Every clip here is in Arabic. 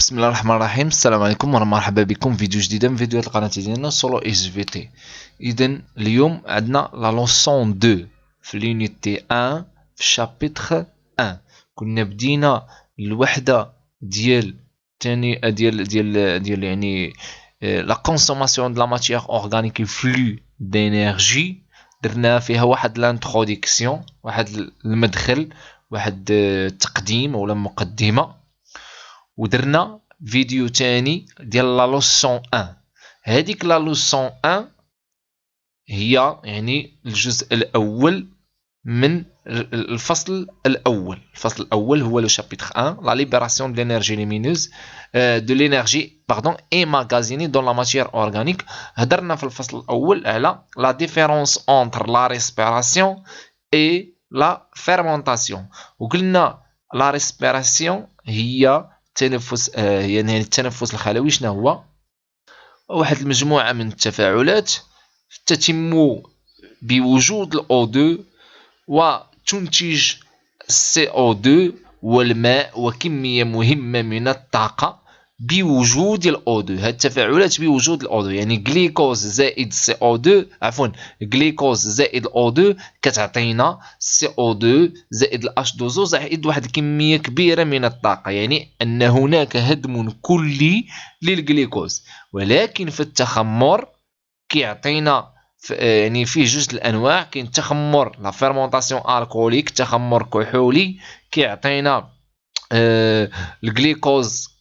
بسم الله الرحمن الرحيم. السلام عليكم ومرحبا بكم في فيديو جديده من فيديوهات القناه ديالنا سولو اس في تي. اذا اليوم عندنا لا لوسون 2 في لونيتي 1 في الشابيتر 1. كنا بدينا الوحده ديال تاني ديال يعني لا كونسوماسيون دو لا ماتيير اورغانيك فلو دينيرجي. درنا فيها واحد لانتروديكسيون، واحد المدخل، واحد التقديم ولا مقدمه، ودرنا فيديو تاني ديال لا لوسون 1. هذيك لا لوسون 1 هي يعني الجزء الاول من الفصل الاول. الفصل الاول هو لو شابيتر 1 لا ليبراسيون دو لينيرجي لومينوز دو لينيرجي باردون اي ماغازيني دون لا ماتيير اورغانيك. هضرنا في الفصل الاول على لا ديفيرونس اونتر لا ريسبيراسيون اي لا فيرمونطاسيون، وقلنا لا ريسبيراسيون هي التنفس، يعني التنفس الخلوي. شنو هو؟ واحد المجموعة من التفاعلات تتم بوجود الأو2 وتنتج CO2 والماء وكمية مهمة من الطاقة بوجود الأو2. هاد التفاعلات بوجود الأو2 يعني جليكوز زائد CO2، عفوا جليكوز زائد الأو2 كتعطينا CO2 زائد الH2O زائد واحد الكمية كبيرة من الطاقة، يعني أن هناك هدم كلي للجليكوز. ولكن في التخمر كيعطينا يعني فيه جوج الانواع. كاين التخمر لا فيرمونطاسيون الكوليك، تخمر كحولي كيعطينا الجليكوز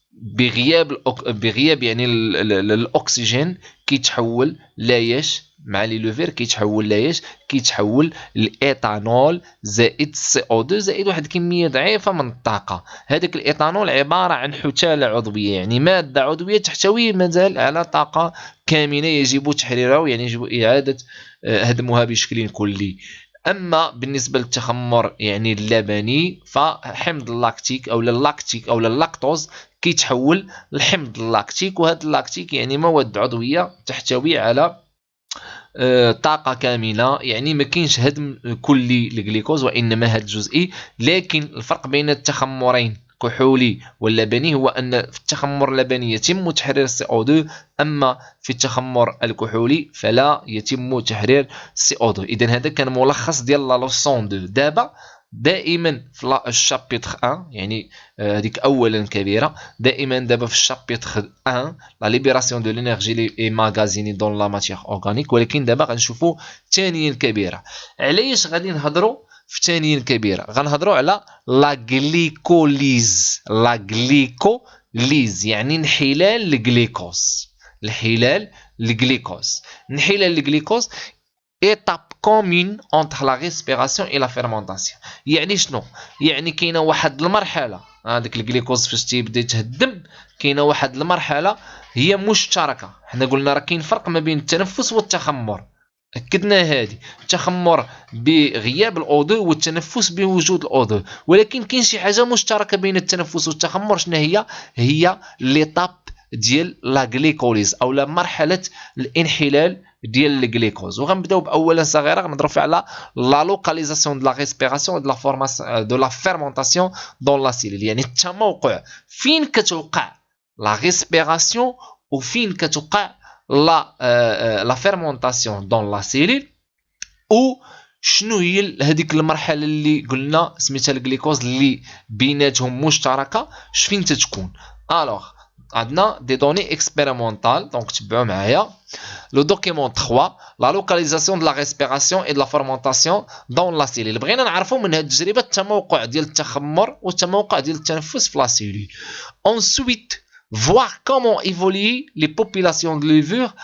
بغياب يعني الاكسجين كيتحول لايش مع لي لوفير، كيتحول لايش، كيتحول الايثانول زائد سي او 2 زائد واحد الكميه ضعيفه من الطاقه. هذاك الايثانول عباره عن حثاله عضويه، يعني ماده عضويه تحتوي مازال على طاقه كامنه يجب تحريرها، يعني يجب اعاده هدمها بشكل كلي. اما بالنسبه للتخمر يعني اللبني فحمض اللاكتيك او اللاكتيك او اللاكتوز كيتحول لحمض اللاكتيك، وهذا اللاكتيك يعني مواد عضويه تحتوي على طاقه كامله، يعني ما كاينش هدم كلي للجليكوز وانما هذا جزئي. لكن الفرق بين التخمرين كحولي واللبني هو ان في التخمر اللبني يتم تحرير CO2، اما في التخمر الكحولي فلا يتم تحرير CO2. اذا هذا كان ملخص ديال لا لوسون 2. دابا دائما في الشابيتر 1 يعني هذيك اولا كبيره، دائما دابا في الشابيتر 1 لا ليبراسيون دو لينيرجي لي اي ماغازيني دون لا ماتيير اورغانيك. ولكن دابا غنشوفوا ثانيا الكبيره. علاش غادي نهضروا في ثانيا الكبيره؟ غنهضروا على لا غليكوليز. لا غليكوليز يعني انحلال الجليكوز. انحلال الجليكوز étape commune entre la respiration et la fermentation. يعني شنو؟ يعني كاينه واحد المرحله، هذاك الجليكوز فاش تيبدا يتهدم كاينه واحد المرحله هي مشتركه. حنا قلنا راه كاين فرق ما بين التنفس والتخمر، اكدنا هذه. التخمر بغياب الاو2 والتنفس بوجود الاو2، ولكن كاين شي حاجه مشتركه بين التنفس والتخمر. شنو هي؟ هي ليطاب ديال لا غليكوليز او لا مرحله الانحلال ديال الجليكوز. وغنبداو باولا صغيره غنهضروا فيها على لا لوكاليزاسيون دو لا ريسبيراسيون دو لا فورماسيون دو لا فيرمونطاسيون دون لا سيلول، يعني التموقع فين كتوقع لا ريسبيراسيون وفين كتوقع لا فيرمونطاسيون دون لا سيلول. او شنو هي هذيك المرحله اللي قلنا سميتها الجليكوز اللي بيناتهم مشتركه فين تتكون؟ الوغ عندنا دي دوني اكسبيريمونطال، دونك تبعوا معايا لو دوكيمون 3 لا لوكاليزاسيون دو لا ريسبيراسيون اي دو لا فورمونطاسيون دون لا سيلول. بغينا نعرفوا من هذه التجربه التموقع ديال التخمر والتموقع ديال التنفس في لا سيلول. ensuite voir comment évoluent les populations de levure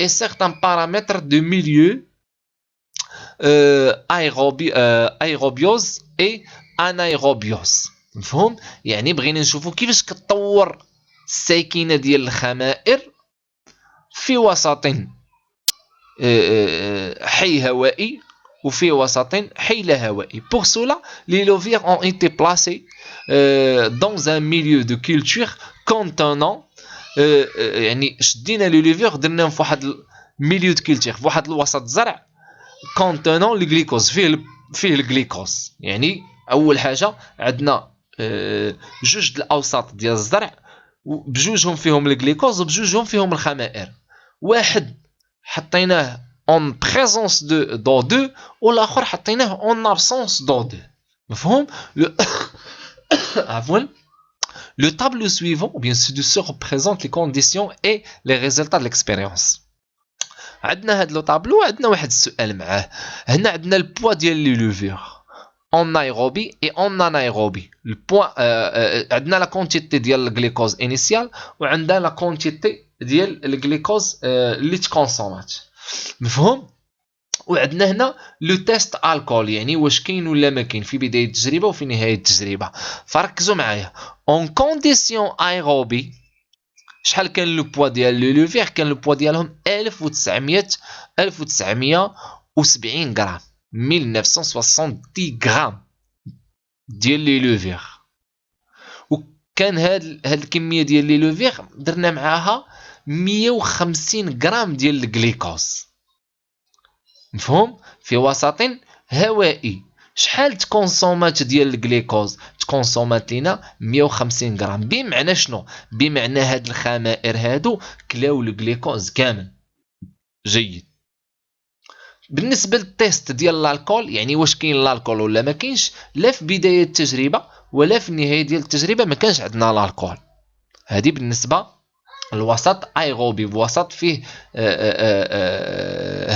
et certains paramètres de milieu aérobiose et anaérobiose. مفهوم؟ يعني بغينا نشوفوا كيفاش كتطور الساكنه ديال الخمائر في وسط حي هوائي وفي وسط حي لا هوائي. Pour cela, les levures ont été placées dans un milieu de culture contenant يعني شدينا لي ليفير درناهم في واحد الميليو دو كولتور، في واحد الوسط زرع كونتونون لي غليكوز، فيه الجليكوز. يعني اول حاجه عندنا جوج د الاوساط ديال الزرع بجوجهم فيهم الجليكوز وبجوجهم فيهم الخمائر. واحد حطيناه اون بريزونس دو 2 والاخر حطيناه اون ابسونس دو 2. مفهوم؟ عفوا. Le tableau suivant, ou bien ci-dessus, représente les conditions et les résultats de l'expérience. عندنا هاد لو طابلو عندنا واحد السؤال معاه. هنا عندنا البوا ديال لي لوفير اون ايروبي اي اون انايروبي. البوا عندنا لا كونتيتي ديال الجليكوز انيسيال وعندنا لا كونتيتي ديال الجليكوز اللي تكونسومات. مفهوم؟ وعندنا هنا لو تيست الكول، يعني واش كاين ولا ما كاين في بدايه التجربه وفي نهايه التجربه. فركزوا معايا. اون كونديسيون ايروبي شحال كان لو بوا ديال لو لوفير؟ كان لو بوا ديالهم 1970 غرام، 1970 غرام ديال لي لوفير. وكان هاد الكميه ديال لي لوفير درنا معاها 150 غرام ديال الجليكوز. مفهوم؟ في وسط هوائي. شحال تكونسومات ديال الجليكوز؟ تكونسومات لينا 150 غرام. بمعنى شنو؟ بمعنى هاد الخمائر هادو كلاو الجليكوز كامل. جيد. بالنسبه للتيست ديال الكول، يعني واش كاين الكول ولا ما كاينش، لا في بدايه التجربه ولا في النهايه ديال التجربه ما كانش عندنا الكول. هذه بالنسبه الوسط ايروبي، بوسط فيه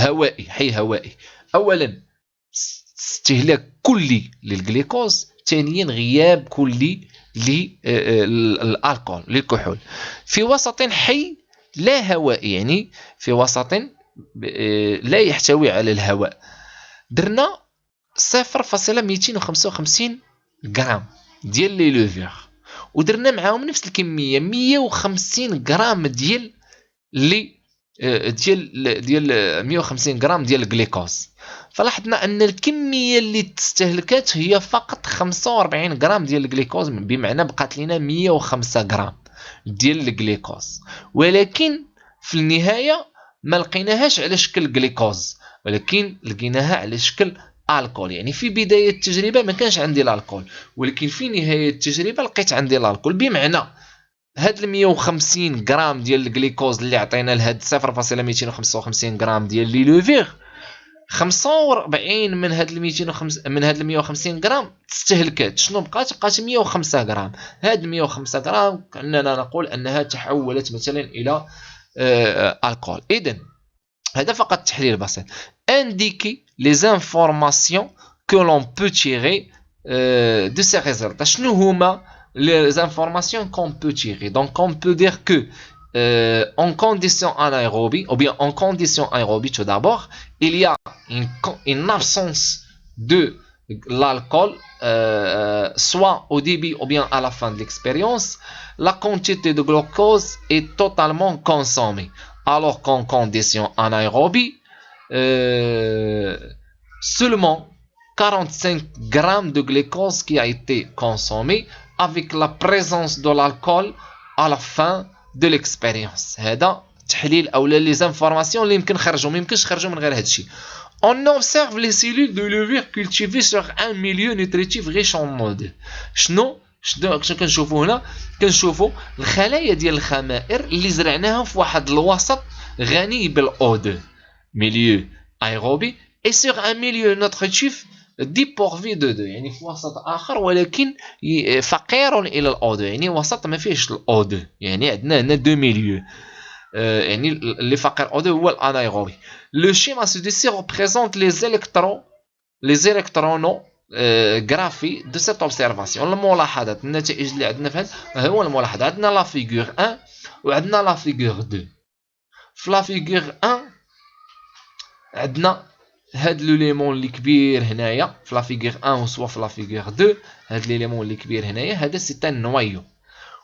هوائي، حي هوائي. اولا استهلاك كلي للجليكوز، ثانيا غياب كلي للالكول للكحول في وسط حي لا هوائي، يعني في وسط لا يحتوي على الهواء. درنا 0.255 غرام ديال لي لوفير ودرنا معاهم نفس الكميه 150 غرام ديال 150 غرام ديال الجليكوز. فلاحظنا ان الكميه اللي تستهلكات هي فقط 45 غرام ديال الجليكوز، بمعنى بقات لنا 105 غرام ديال الجليكوز. ولكن في النهايه ما لقيناهاش على شكل جليكوز، ولكن لقيناها على شكل الكول. يعني في بدايه التجربه ما كانش عندي الكول، ولكن في نهايه التجربه لقيت عندي الكول. بمعنى هاد 150 غرام ديال الجليكوز اللي عطينا لهاد 0.255 غرام ديال لي لوفير، 45 من هاد 150 غرام تستهلكات. شنو بقات 105 غرام. هاد 105 غرام كأننا نقول انها تحولت مثلا الى الكول. اذا هذا فقط تحليل بسيط. indiquer les informations que l'on peut tirer de ces résultats. شنو هما les informations qu'on peut tirer? Donc on peut dire que en condition anaérobie, ou bien en condition aérobie tout d'abord, il y a une absence de l'alcool, soit au début ou bien à la fin de l'expérience. La quantité de glucose est totalement consommée, alors qu'en condition anaérobie, seulement 45 grammes de glucose qui a été consommé avec la présence de l'alcool à la fin de l'expérience. هذا تحليل او les informations اللي يمكن نخرجوا، ما يمكنش نخرجوا من غير هذا الشيء. On observe les cellules de levure cultivées sur un milieu nutritif riche en eau. شنو كنشوفوا هنا؟ كنشوفوا الخلايا ديال الخمائر اللي زرعناها في واحد الوسط غني بالاو 2، milieu aérobie et sur un milieu nutritif dépourvu de 2، يعني في وسط اخر ولكن فقير الى الاو 2، يعني وسط ما فيهش الاو 2. يعني عندنا هنا دو ميليو، يعني اللي فقير او 2 هو الانايروبي. لو شيما سوديسي représente les électronographies de cette observation. الملاحظات، النتائج اللي عندنا في هذا هو الملاحظه. عندنا لا فيغور 1 وعندنا لا فيغور 2. في لا فيغور 1 عندنا هاد ليليمون اللي كبير هنايا في لا فيغور 1 وسوا في لا فيغور 2. هاد ليليمون اللي كبير هنايا هذا سي ان نوايو.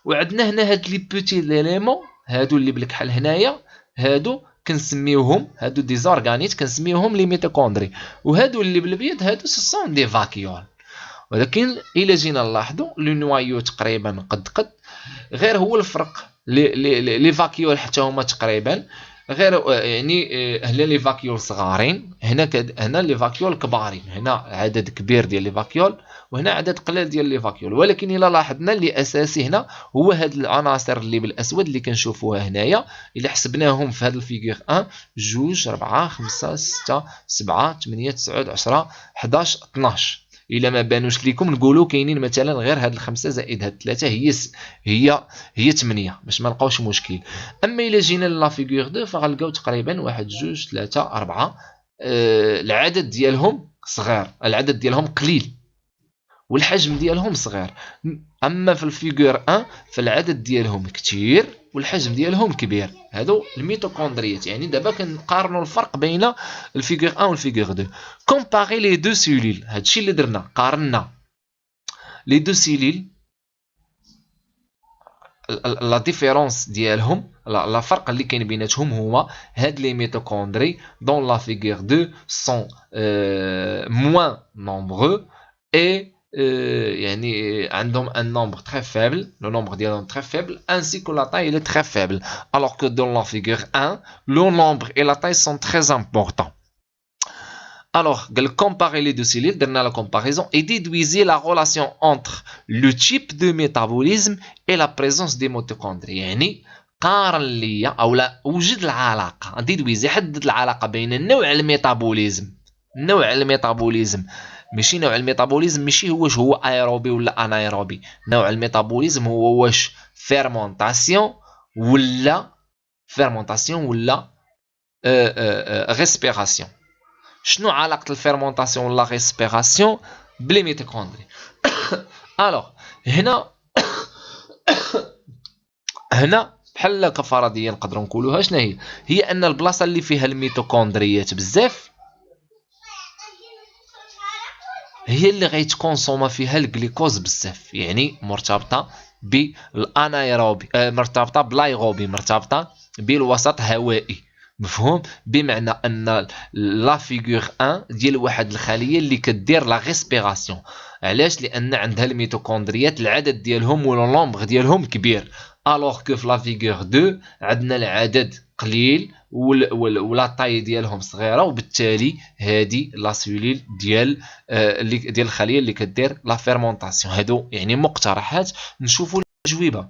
وعندنا هنا هاد لي بوتي ليليمون هادو اللي بالكحل هنايا، هادو كنسميوهم هادو دي زورغانيت كنسميوهم لي ميتوكوندري، وهادو اللي بالابيض هادو سون دي فاكيول. ولكن الا جينا نلاحظوا لو نوايو تقريبا قد غير هو الفرق لي فاكيول حتى هما تقريبا غير يعني هنا لي فاكيول صغارين، هنا لي فاكيول كبارين، هنا عدد كبير ديال لي فاكيول وهنا عدد قليل ديال لي فاكيول. ولكن الا لاحظنا اللي اساسي هنا هو هاد العناصر اللي بالاسود اللي كنشوفوها هنايا. الا حسبناهم في هاد الفيغور 1 2 4 5 6 7 8 9 10 11 12. الا ما بانوش ليكم نقولوا كاينين مثلا غير هاد الخمسه زائد هاد الثلاثه هي 8 باش ما نلقاوش مشكل. اما الا جينا لا فيغور 2 فغنلقاو تقريبا 1 2 3 4 العدد ديالهم صغير، العدد ديالهم قليل والحجم ديالهم صغير. اما في الفيغور 1 فالعدد ديالهم كثير والحجم ديالهم كبير. هادو الميتوكوندريات. يعني دابا كنقارنوا الفرق بين الفيغور 1 والفيغور 2. كومباري لي دو سيلول، هادشي اللي درنا، قارنا لي دو سيلول. لا ديفيرونس ديالهم، لا فرق اللي كاين بيناتهم هو هاد لي ميتوكوندري دون لا فيغور 2 سون موان نومبرو اي يعني عندهم ان نومبر تري فaible، لو نومبر ديالهم تري فaible ainsi que la taille elle est très faible, alors que dans la figure 1 le nombre et la taille sont très importants. Alors, comparer les deux cellules, dernière la comparaison, et déduisez la relation entre le type de métabolisme et la présence des mitochondries. يعني قارن لي او لا وجد العلاقه، ديدويزي حدد العلاقه بين نوع الميتابوليزم، نوع الميتابوليزم ماشي نوع الميتابوليزم ماشي واش هو ايروبي ولا انايروبي. نوع الميتابوليزم هو واش فيرمونطاسيون ولا ريسبيراسيون. شنو علاقه الفيرمونطاسيون ولا ريسبيراسيون بلي ميتوكوندري؟ الوغ هنا بحال كفرضيه نقدروا نقولوها. شنو هي ان البلاصه اللي فيها الميتوكوندريات بزاف هي اللي غيتكونسوما فيها الجليكوز بزاف، يعني مرتبطه بالانايروبي، مرتبطه بالايروبي، مرتبطه بالوسط هوائي. مفهوم؟ بمعنى ان لا فيغور 1 ديال واحد الخليه اللي كدير لا ريسبيراسيون. علاش؟ لان عندها الميتوكوندريات العدد ديالهم ولا لومبر ديالهم كبير، الوغ كو في لا فيغور 2 عندنا العدد قليل ولا طاي ديالهم صغيره، وبالتالي هذه لا سيلول ديال ديال الخليه اللي كدير لا فيرمونطاسيون. هادو يعني مقترحات نشوفوا الاجوبه.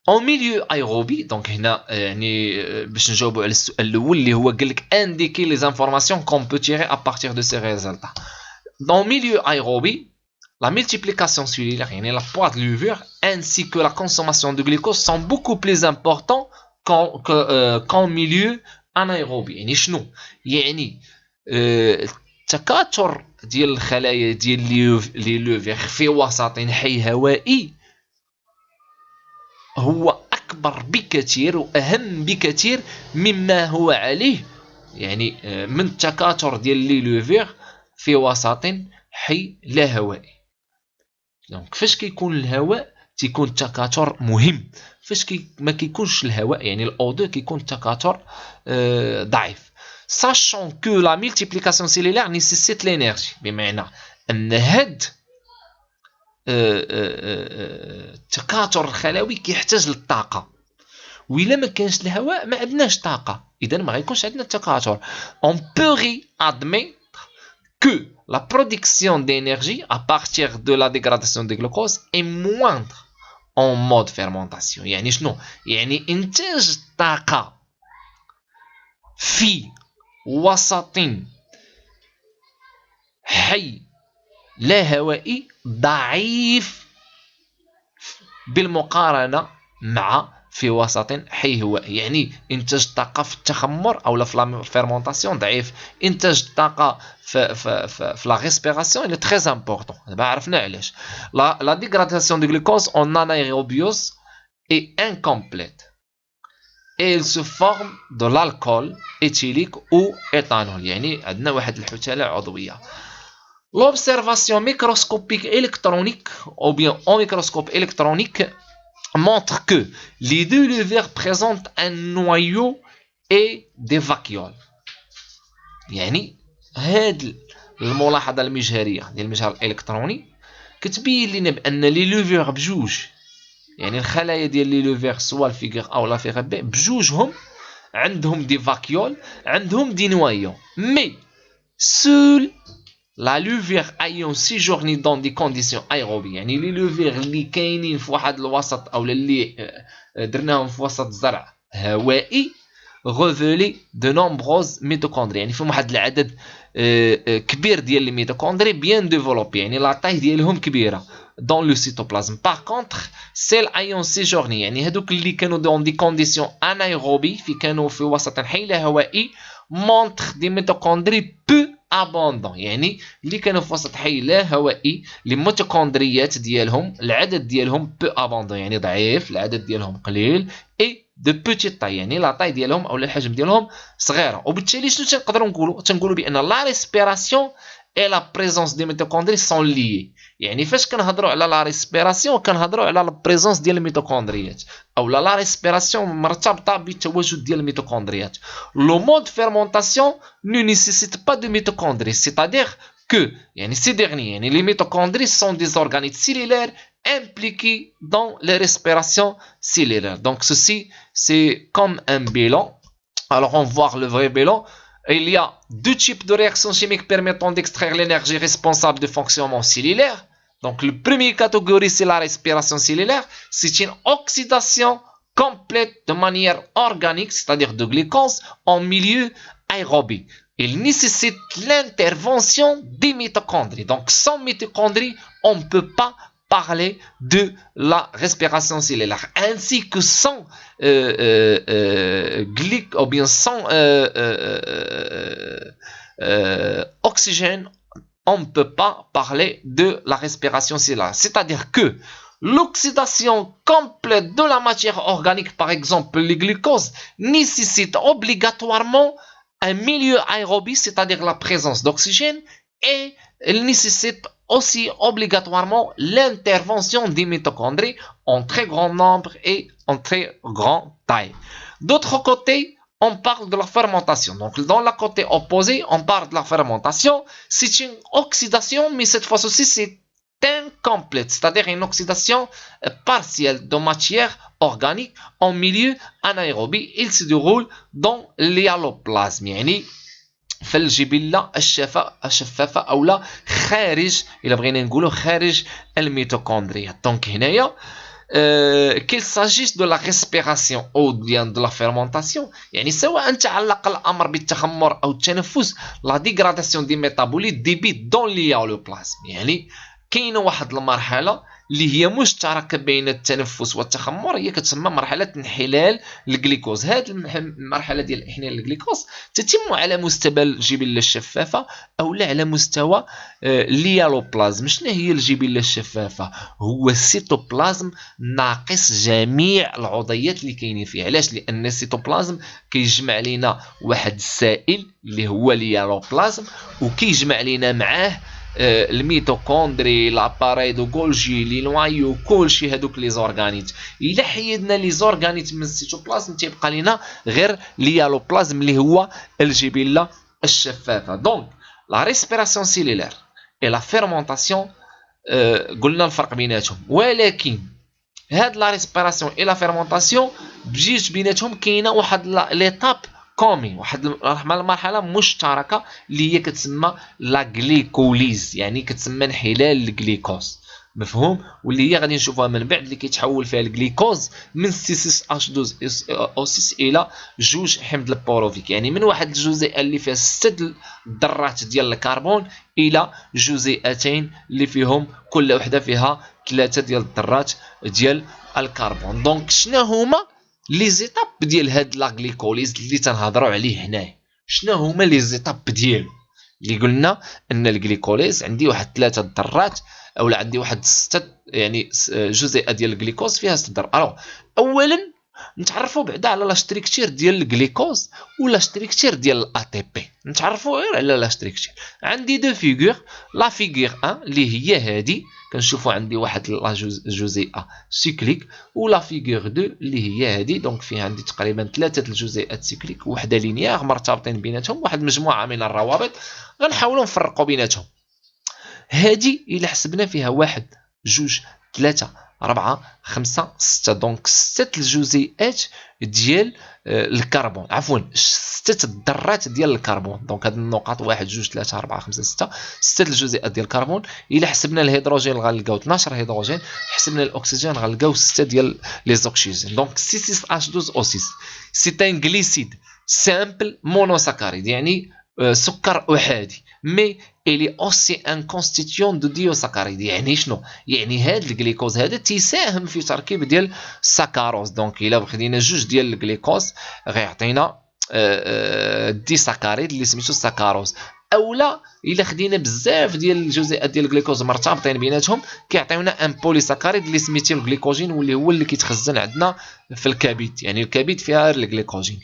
اون ميليو ايروبي، دونك هنا يعني باش نجاوبوا على السؤال الاول اللي هو قال لك انديكي لي زانفورماسيون كون بو تيري ا بارتير دو سي ريزولتا. دون ميليو ايروبي la multiplication cellulaire, يعني la poids de levure ainsi que la consommation de glucose sont beaucoup plus importants qu'en milieu anaérobie. يعني شنو؟ يعني التكاثر ديال الخلايا ديال لي لوفير في وسط حي هوائي هو أكبر بكثير وأهم بكثير مما هو عليه يعني من التكاثر ديال لي لوفير في وسط حي لا هوائي. دونك فاش كيكون الهواء تيكون التكاثر مهم، فاش ما كيكونش الهواء يعني الاو 2 كيكون التكاثر ضعيف. sachant que la multiplication cellulaire nécessite l'énergie، بمعنى ان هاد التكاثر الخلوي كيحتاج للطاقه، وإلا ما كانش الهواء ما عندناش طاقه، اذا ما غيكونش عندنا التكاثر. on peut admettre que la production d'énergie à partir de la dégradation des glucose est moindre en mode fermentation. يعني شنو؟ يعني إنتاج الطاقة في وسط حي لا هوائي ضعيف بالمقارنة مع في وسط حي هوائي. يعني انتاج الطاقه في التخمر او في لا فيرمونطاسيون ضعيف، انتاج الطاقه في لا ريسبيراسيون اللي تري امبورطون. دابا عرفنا علاش لا ديغراداسيون دو غلوكوز اون انايروبيوس اي انكومبليت et il se forme de l'alcool éthylique ou éthanol. يعني عندنا واحد الحثاله عضويه. L'observation microscopique électronique ou bien en microscope électronique montre que les deux levures présentent un noyau et des vacuoles. يعني هاد الملاحظة المجهرية ديال المجهر الإلكتروني كتبين لنا بأن لي لوفير بجوج، يعني الخلايا ديال لي لوفير سواء الفيغور أو لا فيغور بي بجوجهم عندهم دي فاكيول، عندهم دي نوايون. مي سول لا لوفيغ ايون سيجورني دون دي كونديسيون ايروبي، يعني لي لوفيغ اللي كاينين في واحد الوسط او اللي درناهم في وسط زرع هوائي، غوفولي دو نومبروز ميتوكوندري، يعني فيهم واحد العدد كبير ديال لي ميتوكوندري بيان ديفلوبي، يعني لا طاي ديالهم كبيره دون لو سيتوبلازم. باغ كونطخ سيل ايون سيجورني، يعني هذوك اللي كانوا دون دي كونديسيون انايروبي، في كانوا في وسط حيله هوائي، مونطخ دي ميتوكوندري بو ابوندون، يعني اللي كانوا في وسط حي لا هوائي لي ميتوكوندريات ديالهم العدد ديالهم بو ابوندون، يعني ضعيف، العدد ديالهم قليل، اي دو بوتيت طاي، يعني لا طاي ديالهم او الحجم ديالهم صغيره. وبالتالي شنو تنقدروا نقولوا؟ تنقولوا بان لا ريسبيراسيون اي لا بريزونس دي ميتوكوندري سون ليي، يعني فاش كنهضروا على لا ريسبيراسيون كنهضروا على لا بريزونس ديال الميتوكوندريات، او لا ريسبيراسيون مرتبطه بالتواجد ديال الميتوكوندريات. لو مود فيرمونطاسيون ne nécessite pas de mitochondries, c'est-à-dire que ces derniers, les mitochondries sont des organes cellulaires impliqués dans les respirations cellulaires. Donc ceci, c'est comme un bilan. Alors on va voir le vrai bilan. Il y a deux types de réactions chimiques permettant d'extraire l'énergie responsable du fonctionnement cellulaire. Donc la première catégorie, c'est la respiration cellulaire. C'est une oxydation complète de manière organique, c'est-à-dire de glucose, en milieu aérobie. Il nécessite l'intervention des mitochondries. Donc sans mitochondries, on ne peut pas parler de la respiration cellulaire, ainsi que sans ou bien sans oxygène, on ne peut pas parler de la respiration cellulaire. C'est-à-dire que l'oxydation complète de la matière organique, par exemple les glucoses, nécessite obligatoirement un milieu aérobie, c'est-à-dire la présence d'oxygène, et elle nécessite aussi obligatoirement l'intervention des mitochondries en très grand nombre et en très grande taille. D'autre côté, on parle de la fermentation. Donc, dans le côté opposé, on parle de la fermentation. C'est une oxydation, mais cette fois-ci, c'est incomplète, c'est-à-dire une oxydation partielle de matière organique en milieu anaérobie. Il se déroule dans l'hyaloplasme، يعني في الجبلة الشفافة أو لا خارج، إلا بغينا نقولوا خارج الميتوكوندريا. دونك هنايا qu'il s'agisse de la respiration ou bien de la fermentation، يعني سواء تعلق الأمر بالتخمر أو التنفس، la dégradation des métabolites débute dans l'hyaloplasme، يعني كاينه واحد المرحله اللي هي مشتركه بين التنفس والتخمر، هي كتسمى مرحله انحلال الجليكوز. هذه المرحله ديال انحلال الجليكوز تتم على مستوى الجبله الشفافه او لا على مستوى اليالوبلازم. شنو هي الجبله الشفافه؟ هو السيتوبلازم ناقص جميع العضيات اللي كاينين فيه. علاش؟ لان السيتوبلازم كيجمع لينا واحد السائل اللي هو اليالوبلازم، وكيجمع لينا معاه الميتوكوندري، لاباري دو غولجي، لي نوايو، كلشي هذوك لي زورغانيت. الا حيدنا لي زورغانيت من السيتوبلازم تيبقى لينا غير اليالوبلازم اللي هو الجبله الشفافه. دونك لا ريسبيراسيون سيلولير اي لا فيرمونطاسيون قلنا الفرق بيناتهم، ولكن هاد لا ريسبيراسيون اي لا فيرمونطاسيون بجوج بيناتهم كاينه واحد ليتاب كومي، واحد المرحله مشتركه اللي هي كتسمى لا غليكوليز، يعني كتسمى انحلال الجليكوز، مفهوم؟ واللي هي غادي نشوفوها من بعد، اللي كيتحول فيها الجليكوز من C6H12O6 الى 2 حمض البوروفيك، يعني من واحد الجزيئه اللي فيها 6 ذرات ديال الكربون الى جزيئتين اللي فيهم كل وحده فيها 3 ديال الذرات ديال الكربون. دونك شنو هما لي زيتاب ديال هاد لا غليكوليز اللي تنهضروا عليه هنا؟ شنو هما لي زيتاب ديالو؟ اللي قلنا ان الجليكوليز عندي واحد 3 ذرات اولا عندي واحد 6 يعني جزيئه ديال الجليكوز فيها 6 ذرات. الو اولا نتعرفوا بعدا على لا ستركتير ديال الجليكوز ولا ستركتير ديال الاي تي بي، نتعرفوا غير على لا ستركتير. عندي دو فيغور، لا فيغور 1 اللي هي هذه كنشوفوا عندي واحد لا جزيئه سيكليك، ولا فيغور 2 اللي هي هذه. دونك فيها عندي تقريبا 3 الجزيئات سيكليك وحده لينيير مرتبطين بيناتهم واحد مجموعه من الروابط، غنحاولوا نفرقوا بيناتهم. هذه الا حسبنا فيها 1 2 3 4 5 6. دونك 6 الجزيئات ديال الكربون، عفوا 6 الذرات ديال الكربون. دونك هاد النقاط 1 2 3 4 5 6 6 الجزيئات ديال الكربون. الا حسبنا الهيدروجين غنلقاو 12 هيدروجين، حسبنا الاكسجين غنلقاو 6 ديال لي زوكسيجين. دونك C6H12O6 سي ان غليسيد سامبل مونوساكاريد، يعني سكر احادي. مي إلي أوسي ان كونستيتيون دو ديوساكاريد، يعني شنو؟ يعني هاد الجليكوز هذا تيساهم في تركيب ديال الساكاروز. دونك إلا خدينا جوج ديال الجليكوز غيعطينا ديساكاريد اللي سميتو الساكاروز. اولا الا خدينا بزاف ديال الجزيئات ديال الجليكوز مرتبطين بيناتهم كيعطيونا ان بوليساكاريد اللي سميتو الجليكوجين، واللي هو اللي كيتخزن عندنا في الكبد. يعني الكبد فيها الجليكوجين.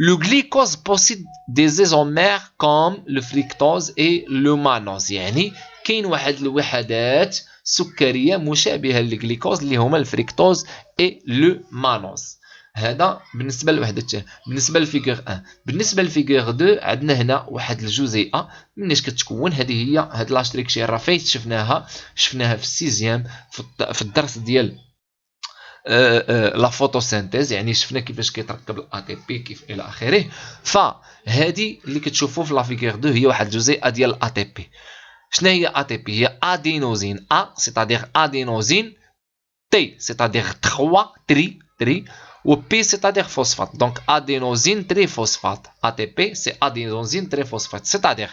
Le glycose possède des isomères comme le fructose et le mannose. يعني كاين واحد الوحدات سكريه مشابهه للجليكوز اللي هما الفريكتوز اي لو مانوز. هذا بالنسبه للوحده الثانيه. بالنسبه للفيغور 1. بالنسبه للفيغور 2 عندنا هنا واحد الجزيئه مناش كتكون. هذه هي هاد لاشتريكشير فايت شفناها في السيزيام في الدرس ديال لا فوتوسينتيز، يعني شفنا كيفاش كيتركب الاي تي بي كيف الى اخره. فهذه اللي كتشوفوا في لا فيغور 2 هي واحد الجزيئه ديال الاي تي بي. شنو هي اي تي بي؟ هي ادينوزين ا سيتادير ادينوزين، تي سيتادير 3 تري و بي سيتادير فوسفات. دونك ادينوزين تري فوسفات، اي تي بي سي ادينوزين تري فوسفات. سيتادير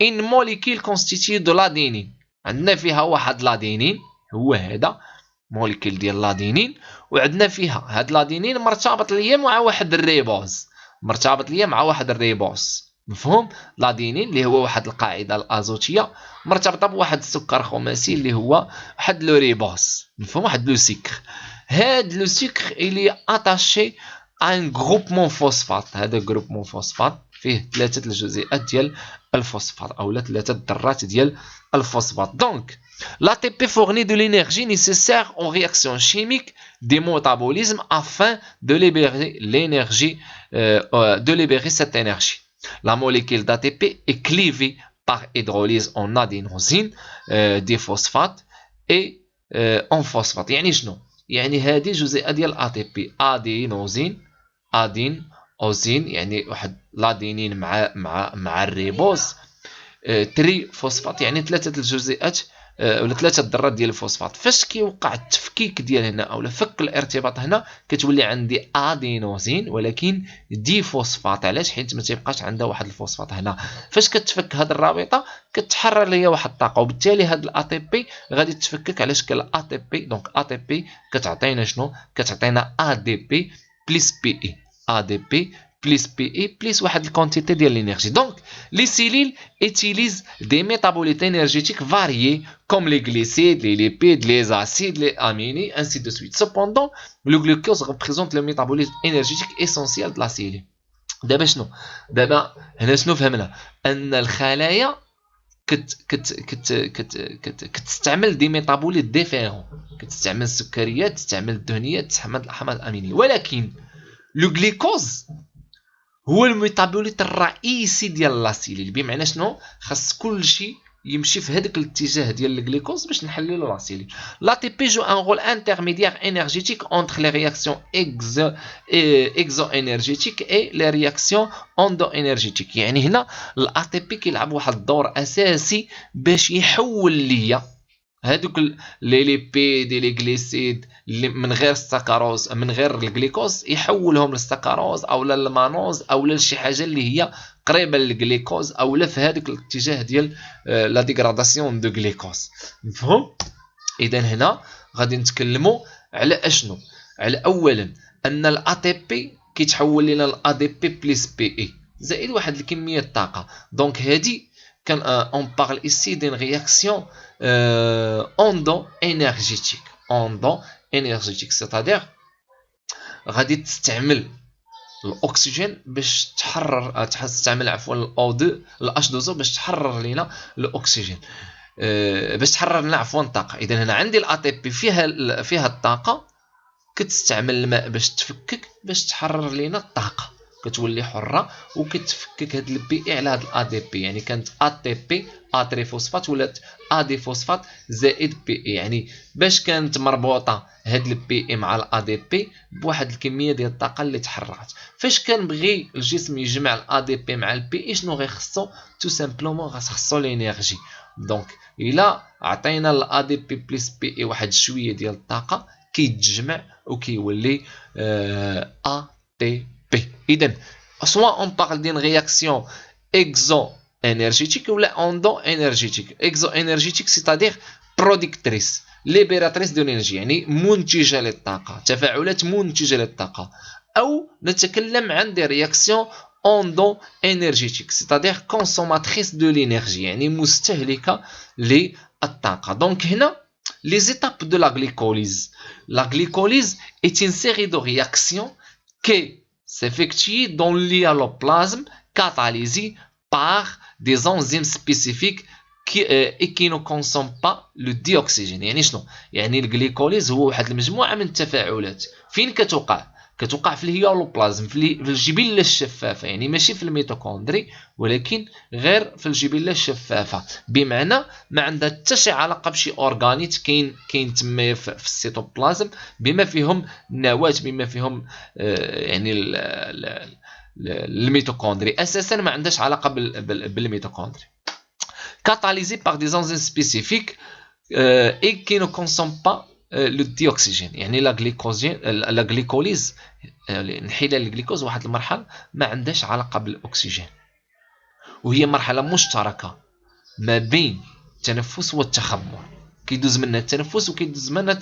ان موليكول كونستيتيو دو لادينين، عندنا فيها واحد لادينين هو هذا موليكول ديال لادينين، وعندنا فيها هاد لادينين مرتبط ليا مع واحد الريبوز، مرتبط ليا مع واحد الريبوز. مفهوم؟ لادينين اللي هو واحد القاعده الازوتيه مرتبطه بواحد السكر خماسي اللي هو واحد لو ريبوز. مفهوم؟ واحد لو سكر. هاد لو سكر اللي اتاشي ان غروبمون فوسفات. هذا غروبمون فوسفات فيه 3 الجزيئات ديال الفوسفات اولا 3 الذرات ديال الفوسفات. دونك l'ATP fournit de l'énergie nécessaire aux réactions chimiques des métabolismes afin de libérer l'énergie, de libérer cette énergie. La molécule d'ATP est clivée par hydrolyse en adénosine, des phosphates et en phosphate. يعني شنو؟ يعني هذه جزيئة ديال ATP ادينوزين ادين اوزين، يعني واحد لادينين مع الريبوز، تري فوسفات يعني 3 الجزيئات ولا 3 الذرات ديال الفوسفات. فاش كيوقع التفكيك ديال هنا اولا فك الارتباط هنا كتولي عندي ادينوزين ولكن دي فوسفات. علاش؟ حيت ما تيبقاش عندها واحد الفوسفات هنا. فاش كتفك هاد الرابطه كتحرر ليا واحد الطاقه، وبالتالي هاد الاي تي بي غادي تفكك على شكل اي تي بي. دونك اي تي بي كتعطينا شنو؟ كتعطينا ا دي بي بلس بي اي، ا دي بي بلس بي اي بلس واحد الكونتيتي ديال الانرجي. دونك لي سيليل utilisent des métabolites énergétiques variés comme les glycides, les lipides, les acides, les aminés, ainsi de suite. Cependant, le glucose représente le métabolisme énergétique essentiel de la cellule. دابا شنو؟ دابا هنا شنو فهمنا؟ ان الخلايا كتستعمل دي ميتابوليت ديفيرون، كتستعمل السكريات، تستعمل الدهنيات، تستعمل الاحماض الامينيه. ولكن لو غليكوز هو الميتابوليت الرئيسي ديال لاسيليل. بمعنى شنو؟ خاص كلشي يمشي في هذاك الاتجاه ديال الجليكوز باش نحللوا لاسيليل. لا تي بي جو ان رول انترميديير انرجيتيك اونتر لي رياكسيون اكزو انرجيتيك اي لي رياكسيون اندو انرجيتيك. يعني هنا الا تي بي كيلعب واحد الدور اساسي باش يحول ليا هذوك لي ليبيد لي غليسيد اللي من غير السكروز من غير الجليكوز يحولهم للسكروز او للمانوز او لشي حاجه اللي هي قريبه للجليكوز او في هذاك الاتجاه ديال لا ديغراداسيون دو جليكوز. مفهوم؟ اذا هنا غادي نتكلموا على اشنو؟ على اولا ان الاي تي بي كيتحول لنا الاي دي بي بلس بي اي زائد واحد الكميه الطاقه. دونك هذه كان اون بارل ايسي دين رياكسيون اوندو انرجيتيك. اوندو انرجيتيك سيتادير غادي تستعمل الاكسجين باش تحرر، تستعمل عفوا الاو 2 الاش 2 باش تحرر لنا الاكسجين، باش تحرر لنا عفوا الطاقه. اذا هنا عندي الاي تي بي فيها الطاقه، كتستعمل الماء باش تفكك باش تحرر لنا الطاقه. كتولي حره وكتفكك هاد البي اي على هاد الا دي بي. يعني كانت ا تي بي ا تريفوسفات ولات ا دي فوسفات زائد بي اي. يعني باش كانت مربوطه هاد البي اي مع الا دي بي بواحد الكميه ديال الطاقه اللي تحركت. فاش كنبغي الجسم يجمع الا دي بي مع البي اي شنو غيخصو؟ تو سامبلومون غتخصو لينيرجي. دونك الا عطينا الا دي بي بلس بي اي واحد شويه ديال الطاقه كيتجمع وكيولي ا تي بي. اذا soit on parle d'une réaction exo-énergétique ou endo-énergétique. Exo-énergétique c'est-à-dire productrice libératrice de l'énergie يعني منتجة للطاقة، تفاعلات منتجة للطاقة. أو نتكلم عن des réactions endo-énergétiques c'est-à-dire consommatrice de l'énergie يعني مستهلكة للطاقة. Donc هنا les étapes de la glycolyse. La glycolyse est une série de réactions qui s'effectue dans l'hyaloplasme catalysé par des enzymes spécifiques et qui ne consomment pas le dioxygène. يعني شنو؟ يعني الجليكوليز هو واحد المجموعة من التفاعلات. فين كتوقع؟ كتوقع في الهيالوبلازم، في الجبلة الشفافة، يعني ماشي في الميتوكوندري ولكن غير في الجبلة الشفافة. بمعنى ما عندها حتى شي علاقة بشي اورغانيت كاين تما في السيتوبلازم، بما فيهم النواة، بما فيهم يعني الميتوكوندري. اساسا ما عندهاش علاقة بالميتوكوندري. Catalysé par des enzymes spécifiques et qui ne consomment pas le dioxygène. يعني لا غليكوليز انحلال الجليكوز واحد المرحله ما عندهاش علاقه بالاكسجين، وهي مرحله مشتركه ما بين التنفس والتخمر. كيدوز منها التنفس وكيدوز منها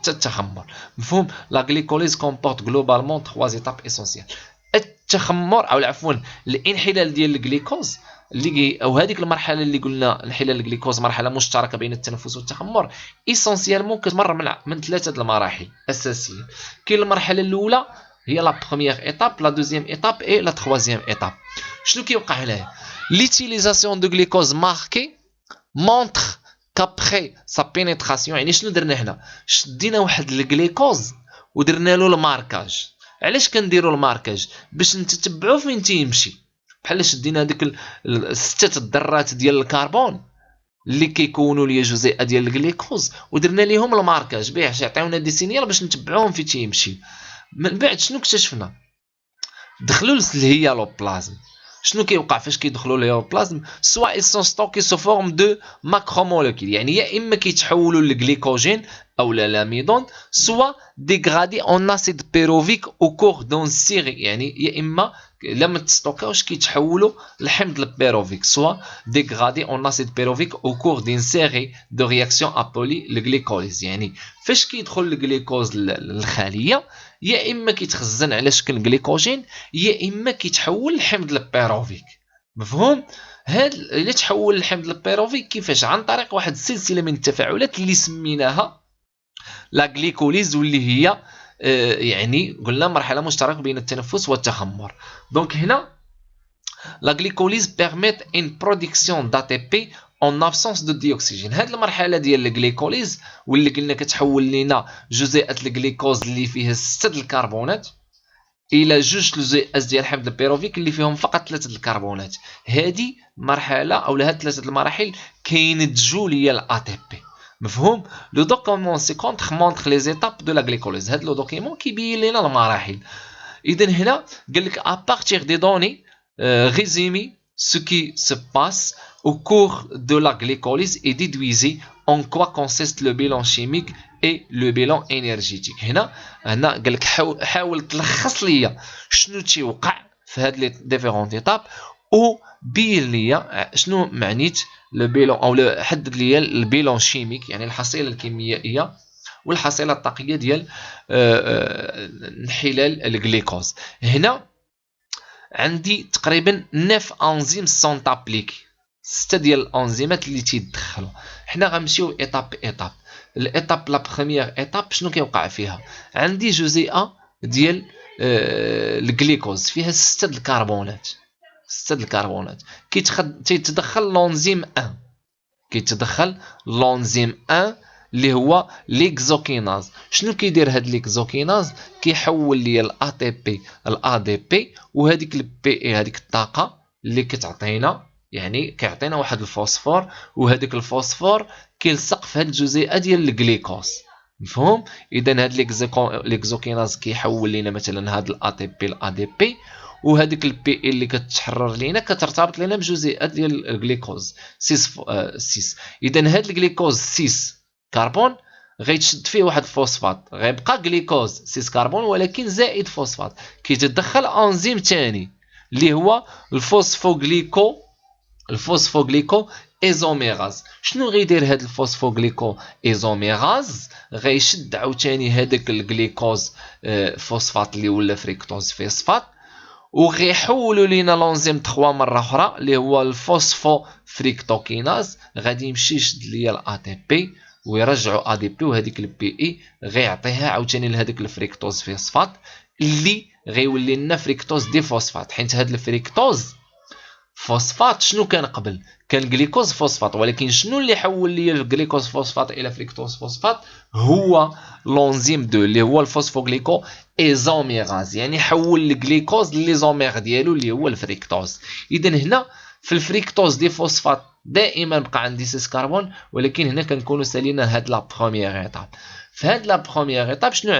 التخمر. مفهوم؟ لا غليكوليز كومبورت غلوبالمون 3 ايتاب اسونسيال. التخمر او عفوا الانحلال ديال الجليكوز او هذيك المرحله اللي قلنا انحلال الجليكوز مرحله مشتركه بين التنفس والتخمر، اسونسيالمون كتمر من ثلاثه المراحل اساسيه. كاين المرحله الاولى هي لا بروميير ايتاب، لا دوزيام ايتاب اي لا تروازيام ايتاب. شنو كيوقع هنايا؟ ليتيليزاسيون دو غليكوز ماركي مونتر كابخي سا بينيتراسيون. يعني شنو درنا هنا؟ شدينا واحد الجليكوز ودرنا له الماركاج. علاش كنديروا الماركاج؟ باش نتتبعوا فين تيمشي. بحال شدينا هذيك الستة الذرات ديال الكربون اللي كيكونوا ليا جزيئه ديال الجليكوز ودرنا ليهم الماركاج باش يعطيونا دي سينيال باش نتبعوهم فين تيمشي. من بعد شنو اكتشفنا؟ دخلوا للهيالوبلازم. شنو كيوقع فاش كيدخلوا للهيالوبلازم؟ سوا ils sont stockés sous forme de macromolécules، يعني يا اما كيتحولوا للجليكوجين او للاميدون، سوا ديغرادي اون اسيد بيروفيك او كور دون سيري، يعني يا اما لما تستوكاوش كيتحولوا لحمض البيروفيك، سوا ديغرادي اون اسيد بيروفيك او كور دين سيري دو رياكسيون ابولي الجليكوليز. يعني فاش كيدخل الجليكوز للخليه يا اما كيتخزن على شكل جليكوجين يا اما كيتحول لحمض البيروفيك. مفهوم؟ هاد الا تحول لحمض البيروفيك كيفاش؟ عن طريق واحد السلسله من التفاعلات اللي سميناها لا غليكوليز، واللي هي يعني قلنا مرحله مشتركه بين التنفس والتخمر. دونك هنا لا غليكوليز بيرميت ان برودكسيون داتي بي اون ابسونس دو ديوكسيجين. هاد المرحله ديال الجليكوليز واللي قلنا كتحول لينا جزيئه الجليكوز اللي فيها 6 الكربونات الى جوج جزيئات ديال حمض البيروفيك اللي فيهم فقط 3 الكربونات. هذه مرحله او هاد 3 المراحل كينتجوا ليا الا تي بي. مفهوم؟ لو دوكيمون سي كونتر مونتر لي زيتاب دو لا غليكوليز. هاد لو دوكيمون كيبين لنا المراحل. اذا هنا قال لك ا بارتير دي دوني résumez ce qui se passe au cours de la glycolyse et déduisez en quoi consiste le bilan chimique et le bilan énergétique. هنا قال لك حاول تلخص ليا شنو تيوقع في هاد لي ديفيرونت ايتاب او بين ليا شنو معنيت لو بيلون او حدد ليا البيلون شيميك يعني الحصيله الكيميائيه والحصيله الطاقيه ديال انحلال الجليكوز. هنا عندي تقريبا 9 انزيم سون تابليكي، 6 ديال الانزيمات اللي تيدخلوا. حنا غنمشيو ايتاب ايتاب. الايتاب لا بروميير ايتاب شنو كيوقع فيها؟ عندي جزيئه ديال الجليكوز فيها 6 الكربونات، 6 الكربونات كيتدخل لونزيم 1، كيتدخل لونزيم 1 اللي هو ليكزوكيناز. شنو كيدير هاد ليكزوكيناز؟ كيحول لي الاي تي بي الاي دي بي، وهذيك البي اي هذيك الطاقه اللي كتعطينا، يعني كيعطينا واحد الفوسفور، وهذاك الفوسفور كيلصق في هاد الجزيئه ديال الجليكوز. مفهوم؟ اذا هاد ليكزوكيناز كيحول لينا مثلا هاد الاي تي بي الاي دي بي، وهذيك البي اي اللي كتحرر لينا كترتبط لينا بجزيئات ديال الجليكوز 6. اذا هاد الجليكوز 6 كربون غيتشد فيه واحد الفوسفات، غيبقى جليكوز 6 كربون ولكن زائد فوسفات. كيتدخل انزيم ثاني اللي هو الفوسفوغليكو ايزوميغاز. شنو غيدير هاد الفوسفوغليكو ايزوميغاز؟ غيشد عاوتاني هذاك الجليكوز فوسفات اللي ولا فريكتوز فوسفات، وغيحولوا لينا لونزيم 3 مره اخرى اللي هو الفوسفو فريكتوكيناز. غادي يمشي يشد ليا الاي تي بي ويرجعوا ا دي بي، وهذيك البي اي غيعطيها عاوتاني لهذاك الفريكتوز فوسفات اللي غيولي لنا فريكتوز دي فوسفات. حيت هاد الفريكتوز فوسفات شنو كان قبل؟ كان جليكوز فوسفات، ولكن شنو اللي حول لي الجليكوز فوسفات الى فريكتوز فوسفات؟ هو لونزيم 2 اللي هو الفوسفوغليكو ايزوميغاز، يعني حول الجليكوز ليزوميغ ديالو اللي هو الفريكتوز. اذا هنا في الفريكتوز دي فوسفات دائما بقى عندي 6 كربون، ولكن هنا كنكونوا سالينا هاد لا بروميير ايطاب. في هاد لا بروميير ايطاب شنو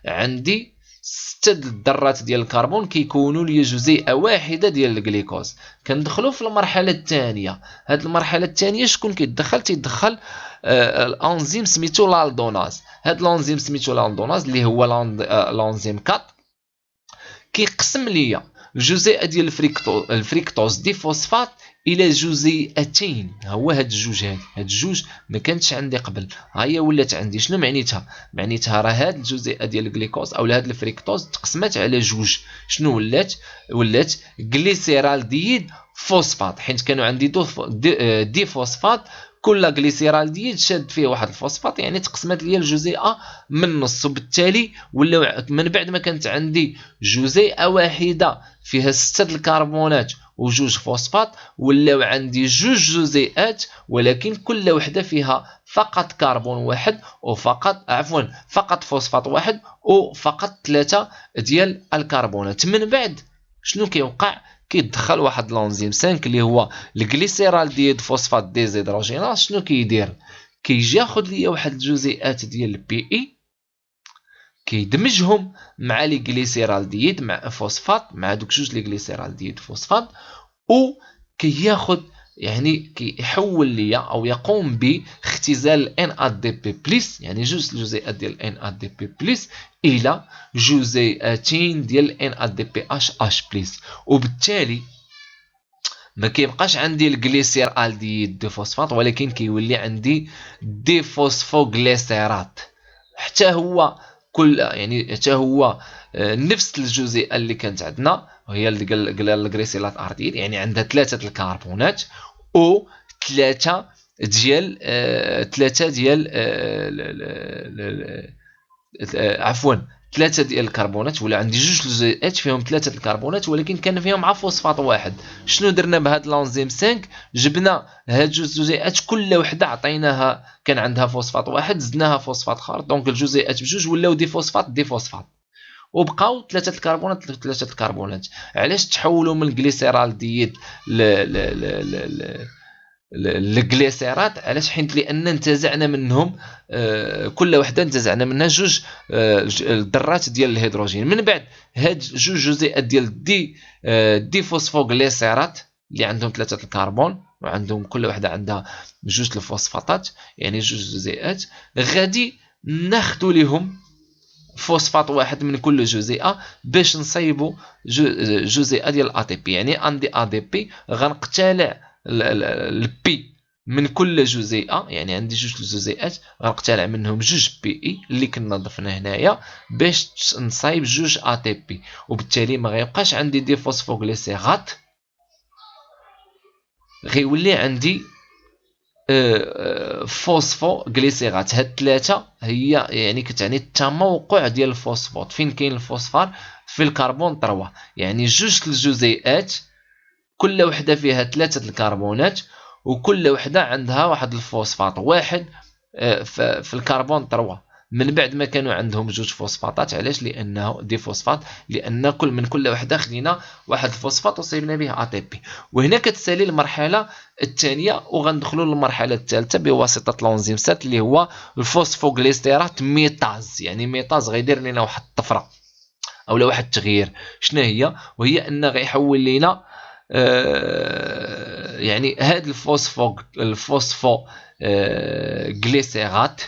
عندي 6 الذرات ديال الكربون كيكونوا لي جزيئه واحده ديال الجليكوز. كندخلوا في المرحله الثانيه. هاد المرحله الثانيه شكون كيتدخل؟ تيدخل الانزيم سميتو لالدوناز. هاد الانزيم سميتو لالدوناز اللي هو الانزيم 4 كيقسم ليا الجزيئه ديال الفريكتوز دي فوسفات الى جزيئتين. هو هاد الجوج ما كانتش عندي قبل، ها هي ولات عندي. شنو معنيتها راه هاد الجزيئه ديال الجليكوز او هاد الفريكتوز تقسمت على جوج. شنو ولات غليسيرال ديد فوسفات، حيت كانوا عندي دي فوسفات. كل غليسيرال ديد شاد فيه واحد الفوسفات، يعني تقسمت ليا الجزيئه من النص، وبالتالي ولا من بعد ما كانت عندي جزيئه واحده فيها 6 الكربونات وجوج فوسفات، ولاو عندي جوج جزيئات ولكن كل وحده فيها فقط كربون واحد فقط فوسفات واحد وفقط 3 ديال الكربونات. من بعد شنو كيوقع؟ كيدخل واحد لونزيم 5 اللي هو الجليسيرال ديد فوسفات ديزيدروجيناز. شنو كيدير؟ كيجي ياخذ ليا واحد الجزيئات ديال البي اي كيدمجهم مع لي غليسيرال ديد مع فوسفات، مع دوك جوج لي غليسيرال ديد فوسفات، و كياخذ يعني كيحول ليا او يقوم باختزال ان ا دي بي بلس، يعني جوج الجزيئات ديال ان ا دي بي بلس الى جزيئتين ديال ان ا دي بي اش بلس. وبالتالي ما كيبقاش عندي الجليسيرال ديد دي فوسفات، ولكن كيولي عندي دي فوسفوغليسيرات. حتى هو حتى هو نفس الجزيئه اللي كانت عندنا، وهي الجليسيرات ارديد، يعني عندها 3 الكربونات و 3 ديال عفوا 3 ديال الكربونات، ولا عندي جوج جزيئات فيهم 3 الكربونات ولكن كان فيهم مع فوسفات واحد. شنو درنا بهاد لانزيم 5؟ جبنا هاد جوج جزيئات كل وحده عطيناها كان عندها فوسفات واحد، زدناها فوسفات اخر، دونك الجزيئات بجوج ولاو دي فوسفات وبقاو 3 الكربونات 3 الكربونات. علاش تحولوا من الجليسيرال ديد الجليسيرات؟ علاش؟ حيت لان انتزعنا منهم كل وحده انتزعنا منها جوج الذرات ديال الهيدروجين. من بعد هاد جوج جزيئات ديال دي فوسفوغليسيرات اللي عندهم 3 الكربون وعندهم كل وحده عندها جوج الفوسفاتات، يعني جوج جزيئات، غادي ناخذوا لهم فوسفات واحد من كل جزيئه باش نصايبوا جزيئه ديال الاي تي بي. يعني عندي اي دي بي غنقتلع البي من كل جزيئه، يعني عندي جوج الجزيئات غنقتلع منهم جوج بي اي اللي كنا ضفنا هنايا باش نصايب جوج اي تي بي، وبالتالي ما غيبقاش عندي دي فوسفوغليسيرات، غيولي عندي فوسفوغليسيرات. هاد 3 هي يعني كتعني التموقع ديال الفوسفات. فين كاين الفوسفور؟ في الكربون 3، يعني جوج الجزيئات كل وحده فيها 3 الكربونات وكل وحده عندها واحد الفوسفات واحد في الكربون 3 من بعد ما كانوا عندهم جوج فوسفاتات. علاش؟ لانه دي فوسفات، لان كل وحده خدينا واحد الفوسفات وصيبنا به اتي بي. وهنا كتسالي المرحله الثانيه وغندخلوا للمرحله الثالثه بواسطه الانزيم سات اللي هو الفوسفوغليسيرات ميتاز. يعني ميتاز غيدير لنا واحد الطفره اولا واحد التغيير. شنو هي؟ وهي ان غيحول لينا يعني هاد الفوسفو غليسيرات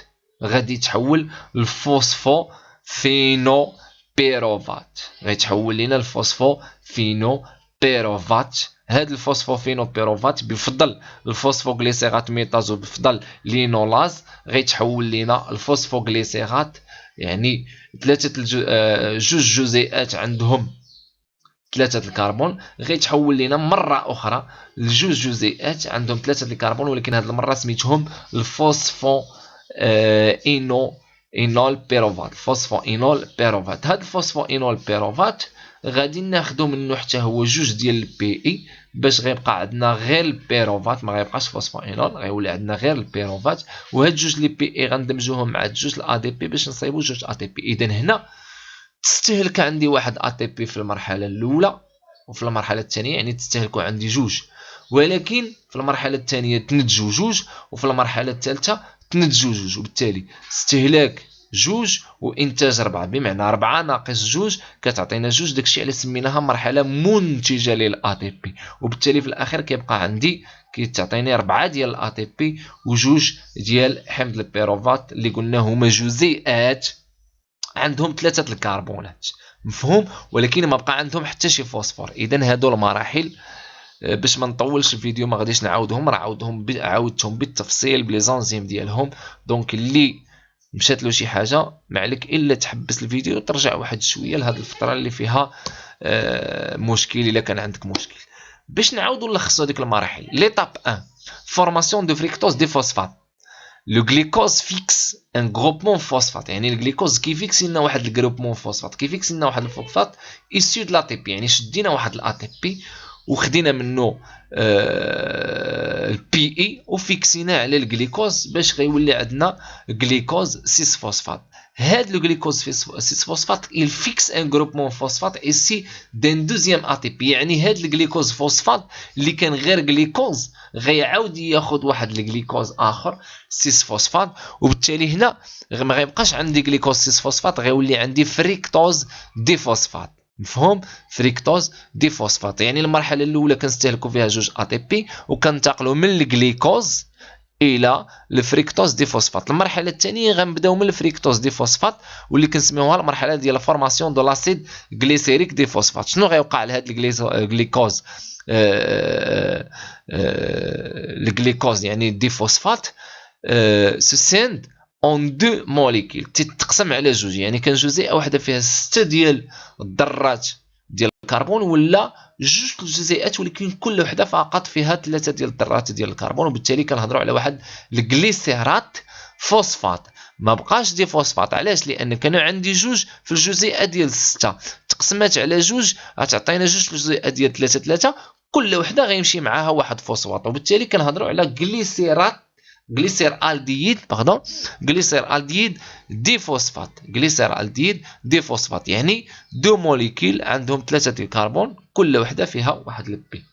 غادي تحول الفوسفو فينو بيروفات. غيتحول لنا الفوسفو فينو بيروفات. هاد الفوسفو فينو بيروفات بفضل الفوسفوغليسيرات ميتاز وبفضل لينولاز غيتحول لنا الفوسفوغليسيرات. يعني جوج جزيئات عندهم 3 الكربون غيتحول لنا مره اخرى لجوج جزيئات عندهم 3 الكربون، ولكن هذه المره سميتهم الفوسفو اينول بيروفات. فوسفو اينول بيروفات. هذا الفوسفو اينول بيروفات غادي ناخذوا منه حتى هو جوج ديال البي اي باش غيبقى عندنا غير البيروفات، ما غيبقاش فوسفو اينول، غيولي عندنا غير البيروفات. وهاد جوج لي بي اي غندمجوهم مع جوج الا دي بي باش نصايبوا جوج ا تي بي. اذا هنا تستهلك عندي واحد ا تي بي في المرحله الاولى، وفي المرحله الثانيه يعني تستهلكوا عندي جوج، ولكن في المرحله الثانيه تنتجوا جوج، وفي المرحله الثالثه تنتجوا جوج. وبالتالي استهلاك جوج وانتاج 4، بمعنى 4 ناقص جوج كتعطينا جوج. داكشي علاش سميناها مرحله منتجه للاي تي بي. وبالتالي في الاخير كيبقى عندي كيتعطيني 4 ديال الاي تي بي وجوج ديال حمض البيروفات اللي قلنا هما جزيئات عندهم 3 الكربونات. مفهوم؟ ولكن ما بقى عندهم حتى شي فوسفور. اذا هادو المراحل باش ما نطولش الفيديو ما غاديش نعاودهم، عاودتهم بالتفصيل بلي زانزيم ديالهم. دونك اللي مشات له شي حاجه ما عليك الا تحبس الفيديو وترجع واحد شويه لهاد الفتره اللي فيها مشكل الا كان عندك مشكل. باش نعاودوا نلخصوا هذيك المراحل. ليتاب 1 فورماسيون دو فريكتوز دي فوسفات. لو غليكوز فيكس ان غروبمون فوسفات. يعني الغليكوز كيفيكس لنا واحد الغروبمون فوسفات، كيفيكس لنا واحد الفوسفات اسيو دو لا تي بي. يعني شدينا واحد الا تي بي وخدينا منه البي اي وفيكسيناه على الغليكوز باش غيولي عندنا غليكوز 6 فوسفات. هاد لو غليكوز 6 فوسفات il fixe un groupement phosphate ici d'un deuxième ATP. يعني هاد الغليكوز فوسفات اللي كان غير غليكوز غيعاود ياخذ واحد الغليكوز اخر 6 فوسفات. وبالتالي هنا ما غيبقاش عندي غليكوز 6 فوسفات، غيولي عندي فريكتوز دي فوسفات. مفهوم؟ فريكتوز دي فوسفات. يعني المرحله الاولى كنستهلكوا فيها جوج ا تي بي وكنتقلوا من الغليكوز الى الفريكتوز دي فوسفات. المرحله الثانيه غنبداو من الفريكتوز دي فوسفات واللي كنسميوها المرحله ديال فورماسيون دو لاسيد غليسيريك دي فوسفات. شنو غيوقع على هاد الغليكوز الغليكوز يعني دي فوسفات سوسيند اون دو موليكيل، تتقسم على جوج. يعني كان جزيئه واحده فيها 6 ديال الذرات ديال الكربون، ولا جوج الجزيئات ولكن كل وحده فقط فيها 3 ديال الذرات ديال الكربون. وبالتالي كنهضروا على واحد الجليسيرات فوسفات. ما بقاش دي فوسفات. علاش؟ لان كانوا عندي جوج في الجزيئه ديال 6 تقسمات على جوج غتعطينا جوج في الجزيئه ديال 3 كل وحده غيمشي معاها واحد فوسفات. وبالتالي كنهضروا على جليسيرات غليسير الديد دي فوسفات. غليسير الديد دي فوسفات يعني دو موليكيل عندهم 3 ديال الكربون كل وحده فيها واحد البي.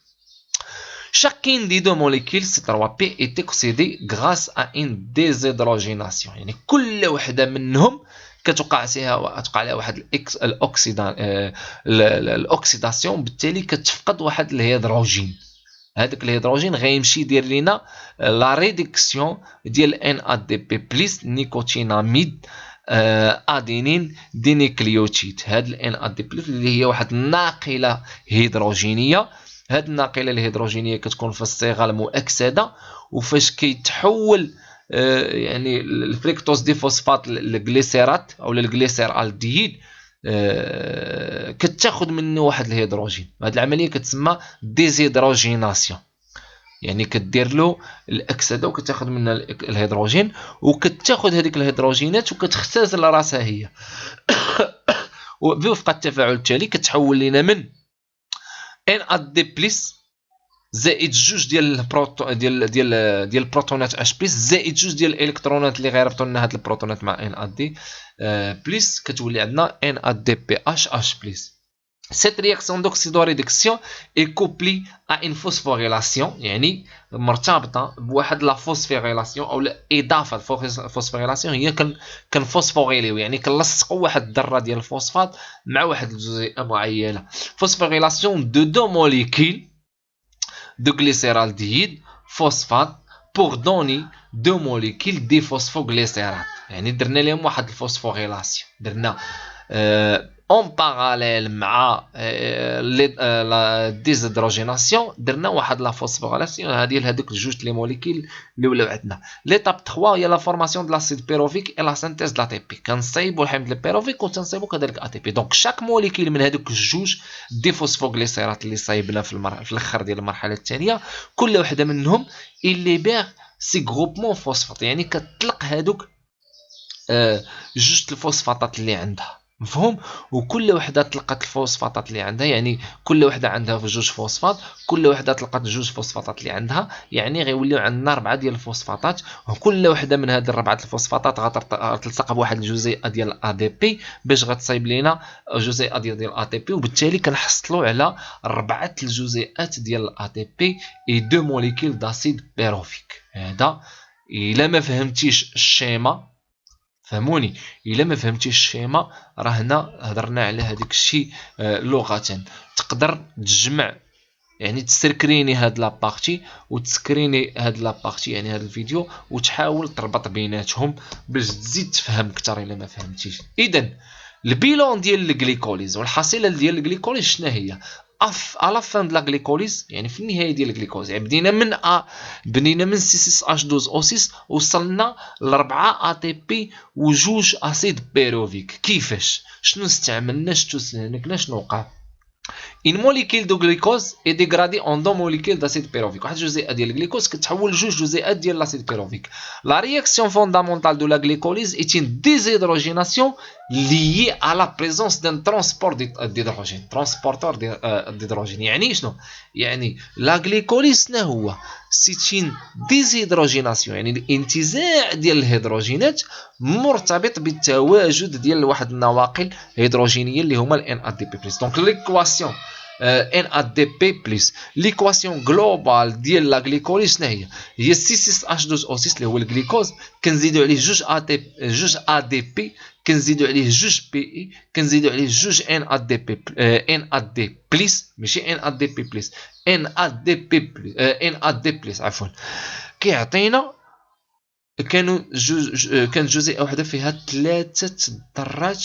Chacune des deux molécules C3P est oxydée grâce à une déshydrogénation. يعني كل وحده منهم كتوقع عليها واحد الاكسيداسيون، بالتالي كتفقد واحد الهيدروجين. هذاك الهيدروجين غيمشي يدير لينا لا ريدكسيون ديال ان ا دي بي بلس نيكوتيناميد ادينين دينيكليوتيد. هاد الان ا دي بلس اللي هي واحد الناقله هيدروجينيه. هاد الناقله الهيدروجينيه كتكون في الصيغه المؤكسده، وفاش كيتحول يعني الفريكتوز دي فوسفات الجليسيرات او الجليسير الديد كتاخذ منه واحد الهيدروجين. هاد العمليه كتسمى ديزيدروجيناسيون. يعني كدير له الاكسده وكتاخذ منها الهيدروجين وكتاخذ هذيك الهيدروجينات وكتختزل راسها هي وبوفق التفاعل التالي كتحول لنا من ان ا دي بلس زائد جوج ديال البروتون ديال البروتونات اش بلس زائد جوج ديال الالكترونات اللي غيربطوا لنا هاد البروتونات مع ان ا دي بلس، كتولي عندنا ان ا دي بي اش بلس. Cette réaction d'oxydoréduction est couplée à une phosphorylation، يعني مرتبطة بواحد لا فوسفوريلاسيون او اضافه. الفوسفوريلاسيون هي كنفوسفوريليو، يعني كنلصقوا واحد الذره ديال الفوسفات مع واحد الجزيئه معينه. فوسفوريلاسيون دو دو موليكيل de glycéraldéhyde phosphate pour donner deux molécules ديفوسفوغليسيرات. يعني درنا لهم واحد الفوسفوريلاسيون، درنا اون باراليل مع لا ديزهيدروجيناسيون درنا واحد لا فوسفوريلاسيون هذه لهذوك جوج لي موليكيل اللي ولاو عندنا. ليتاب 3 هي لا فورماسيون دو لاسيد بيروفيك اي لا سانتيز دو لا تي بي، كنصايبوا الحمض البيروفيك وتنصايبوا كذلك ا تي بي. دونك شاك موليكيل من هذوك الجوج ديفوسفوغليسيرات اللي صايبنا في الاخر ديال المرحله الثانيه، كل وحده منهم اللي بيغ سي غروبمون فوسفات، يعني كتطلق هذوك جوج الفوسفاتات اللي عندها، مفهوم؟ وكل وحده طلقت الفوسفاتات اللي عندها، يعني كل وحده عندها في جوج فوسفات، كل وحده طلقت جوج فوسفاتات اللي عندها، يعني غيوليو عندنا 4 ديال الفوسفاتات. وكل وحده من هاد الربعه الفوسفاتات غتلصق بواحد الجزيئه ديال ا دي بي باش غتصايب لينا جزيئه ديال ا تي بي، وبالتالي كنحصلوا على 4 الجزيئات ديال ا تي بي اي دو موليكيل داسيد بيروفيك. هذا الا ما فهمتيش الشيما، فهموني، الا ما فهمتيش الشيما راه هنا هضرنا على هذاك الشيء لغه. تقدر تجمع، يعني تسكريني هاد لابارتي وتسكريني هاد لابارتي، يعني هاد الفيديو، وتحاول تربط بيناتهم باش تزيد تفهم اكثر الا ما فهمتيش. اذا البيلون ديال الجليكوليز والحصيله ديال الجليكوليز شنو هي؟ على فان د لا غليكوليز، يعني في النهايه ديال الجليكوز، يعني بدينا من سي 6 اش 12 او 6 وصلنا ل 4 ا تي بي وجوج اسيد بيروفيك. كيفاش؟ شنو استعملنا؟ شنو سلكنا؟ شنو وقع؟ une molécule de glucose est dégradée en deux molécules d'acide pyruvique. واحد الجزيئه ديال الجليكوز كتحول لجوج جزيئات ديال l'acide pyruvique. La réaction fondamentale de la glycolyse est une déshydrogénation liée à la présence d'un transport d'hydrogène. transporteur d'hydrogène يعني شنو؟ يعني لا غليكوليز شنو هو؟ سيتين ديزهيدروجيناسيون، يعني الانتزاع ديال الهيدروجينات مرتبط بالتواجد ديال واحد النواقل هيدروجينيه اللي هما الان ا دي بي بلس. دونك ليكواسيون ان ا دي بي بلس، ليكواسيون جلوبال ديال لا غليكوليز شنو هي؟ هي سي 6 اش 12 او 6 اللي هو الجليكوز، كنزيدوا عليه جوج ا دي بي، كنزيدوا عليه جوج بي اي، كنزيدوا عليه جوج ان ا دي بي ان ا دي بلس، ماشي ان ا دي بي بلس، ان ا دي بي بلس ان ا دي بلس عفوا، كيعطينا كانت جزيئه واحده فيها 3 ذرات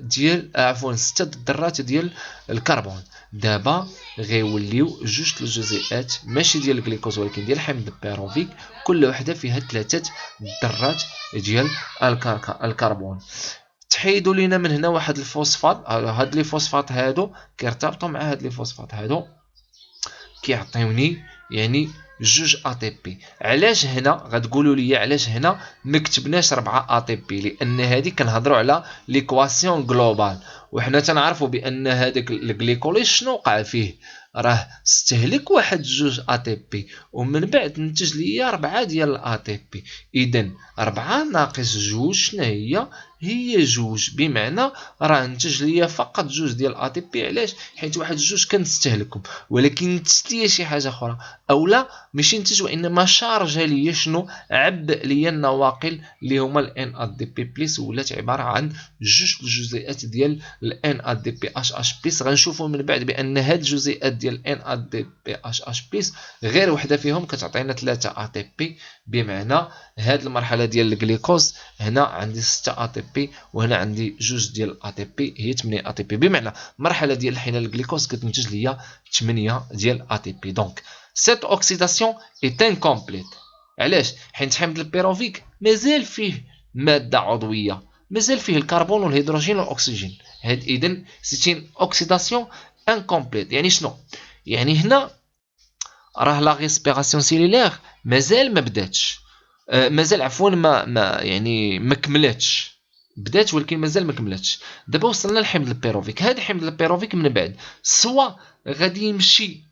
ديال عفوا 6 ذرات ديال الكربون. دابا غيوليو جوج الجزيئات ماشي ديال الجليكوز ولكن ديال حمض البيروفيك، كل وحده فيها 3 ذرات ديال الكربون. تحيدوا لينا من هنا واحد الفوسفات، هاد لي فوسفات هادو كيرتبطوا مع هاد لي فوسفات هادو كيعطيوني يعني جوج ا تي بي. علاش هنا غتقولوا لي علاش هنا ما كتبناش 4 ا تي بي؟ لان هذه كنهضروا على ليكواسيون جلوبال، وحنا تنعرفوا بان هذاك الجليكوليز شنو وقع فيه؟ راه استهلك واحد جوج ا تي بي ومن بعد نتج ليا 4 ديال الا تي بي. اذا 4 ناقص جوج شنو هي؟ هي جوج، بمعنى راه نتج ليا فقط جوج ديال ا تي بي. علاش؟ حيت واحد جوج كنستهلكهم، ولكن نتجت ليا شي حاجه اخرى، اولا ماشي نتج وانما شارجا ليا شنو؟ عبأ ليا النواقل اللي هما الان ا دي بي بلس، ولات عباره عن جوج الجزيئات ديال الان ا دي بي اش بلس. غنشوفوا من بعد بان هاد الجزيئات ديال الان ا دي بي اش بلس غير وحده فيهم كتعطينا 3 ا تي بي، بمعنى هاد المرحله ديال الجليكوز هنا عندي 6 ا تي بي وهنا عندي جوج ديال ا تي بي هي 8 ا تي بي، بمعنى المرحله ديال الحين الجليكوز كتنتج ليا 8 ديال ا تي بي. دونك cette oxydation est incomplète. علاش؟ حيت حمض البيروفيك مازال فيه ماده عضويه، مازال فيه الكربون والهيدروجين والاكسجين. اذا سيتين اوكسيداسيون انكومبليت. يعني شنو؟ يعني هنا راه لا ريسبيراسيون سيلولير مازال ما بداتش، مازال عفوا ما كملاتش، بدات ولكن مازال ما كملاتش. دابا وصلنا لحمض البيروفيك. هذا حمض البيروفيك من بعد سوا غادي يمشي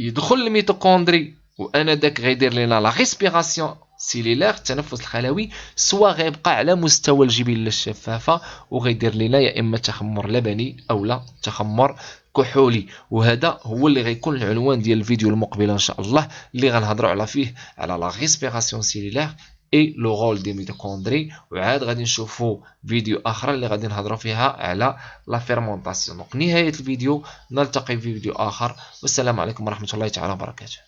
يدخل الميتوكوندري وانا داك غيدير لنا لا ريسبيراسيون سيلولار التنفس الخلوي، سوا غيبقى على مستوى الجبيله الشفافه وغيدير لنا يا اما تخمر لبني او لا تخمر كحولي. وهذا هو اللي غيكون العنوان ديال الفيديو المقبل ان شاء الله، اللي غنهضروا على فيه على لا ريسبيراسيون سيلولار اي لو رول دي ميتوكوندري. وعاد غادي نشوفوا فيديو اخر اللي غادي نهضروا فيها على لا فيرمونطاسيون. دونك نهايه الفيديو، نلتقي في فيديو اخر، والسلام عليكم ورحمه الله تعالى وبركاته.